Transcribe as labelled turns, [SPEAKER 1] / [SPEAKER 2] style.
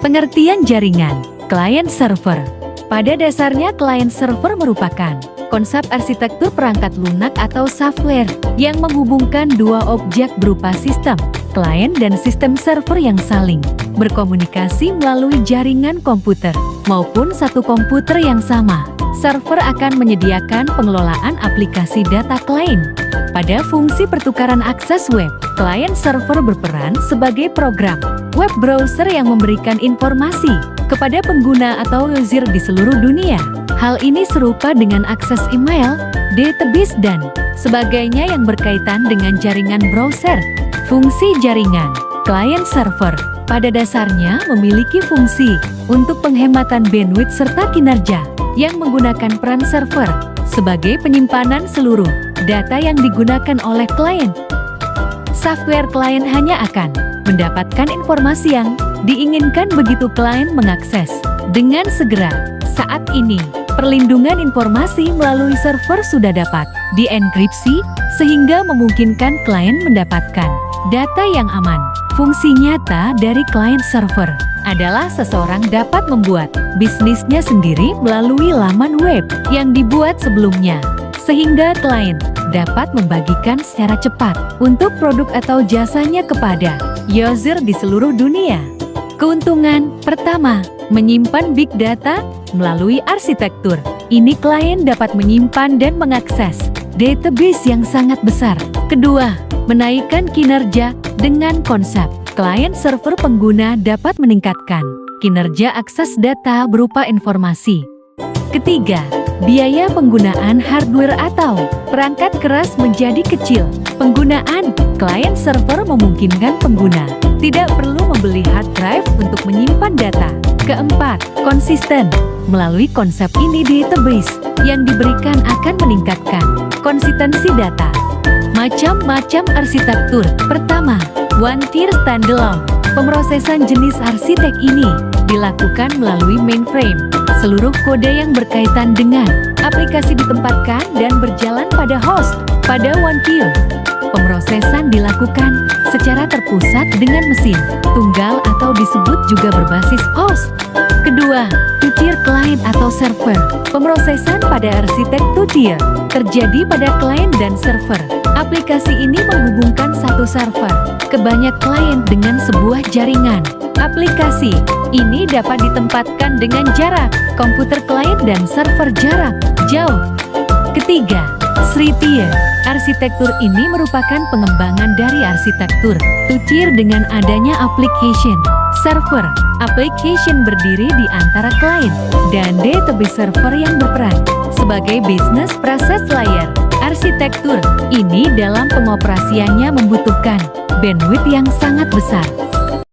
[SPEAKER 1] Pengertian jaringan, client server. Pada dasarnya client server merupakan konsep arsitektur perangkat lunak atau software yang menghubungkan dua objek berupa sistem, klien dan sistem server yang saling berkomunikasi melalui jaringan komputer maupun satu komputer yang sama. Server akan menyediakan pengelolaan aplikasi data klien. Pada fungsi pertukaran akses web, client server berperan sebagai program web browser yang memberikan informasi kepada pengguna atau user di seluruh dunia. Hal ini serupa dengan akses email, database, dan sebagainya yang berkaitan dengan jaringan browser. Fungsi jaringan, client server, pada dasarnya memiliki fungsi untuk penghematan bandwidth serta kinerja yang menggunakan peran server sebagai penyimpanan seluruh data yang digunakan oleh klien. Software klien hanya akan mendapatkan informasi yang diinginkan begitu klien mengakses dengan segera. Saat ini, perlindungan informasi melalui server sudah dapat dienkripsi sehingga memungkinkan klien mendapatkan data yang aman. Fungsi nyata dari client server adalah seseorang dapat membuat bisnisnya sendiri melalui laman web yang dibuat sebelumnya, sehingga klien dapat membagikan secara cepat untuk produk atau jasanya kepada user di seluruh dunia. Keuntungan pertama, menyimpan big data melalui arsitektur. Ini klien dapat menyimpan dan mengakses database yang sangat besar. Kedua, menaikkan kinerja dengan konsep client server. Pengguna dapat meningkatkan kinerja akses data berupa informasi. Ketiga, biaya penggunaan hardware atau perangkat keras menjadi kecil. Penggunaan client server memungkinkan pengguna tidak perlu membeli hard drive untuk menyimpan data. Keempat, konsisten. Melalui konsep ini, database yang diberikan akan meningkatkan konsistensi data. Macam-macam arsitektur. Pertama, one tier standalone. Pemrosesan jenis arsitek ini dilakukan melalui mainframe. Seluruh kode yang berkaitan dengan aplikasi ditempatkan dan berjalan pada host. Pada one tier, pemrosesan dilakukan secara terpusat dengan mesin tunggal atau disebut juga berbasis host. Kedua, two-tier client atau server. Pemrosesan pada arsitek two-tier terjadi pada klien dan server. Aplikasi ini menghubungkan satu server ke banyak klien dengan sebuah jaringan. Aplikasi ini dapat ditempatkan dengan jarak komputer klien dan server jarak jauh. Ketiga, three-tier. Arsitektur ini merupakan pengembangan dari arsitektur two-tier dengan adanya application server. Application berdiri di antara klien dan database server yang berperan sebagai business process layer. Arsitektur ini dalam pengoperasiannya membutuhkan bandwidth yang sangat besar.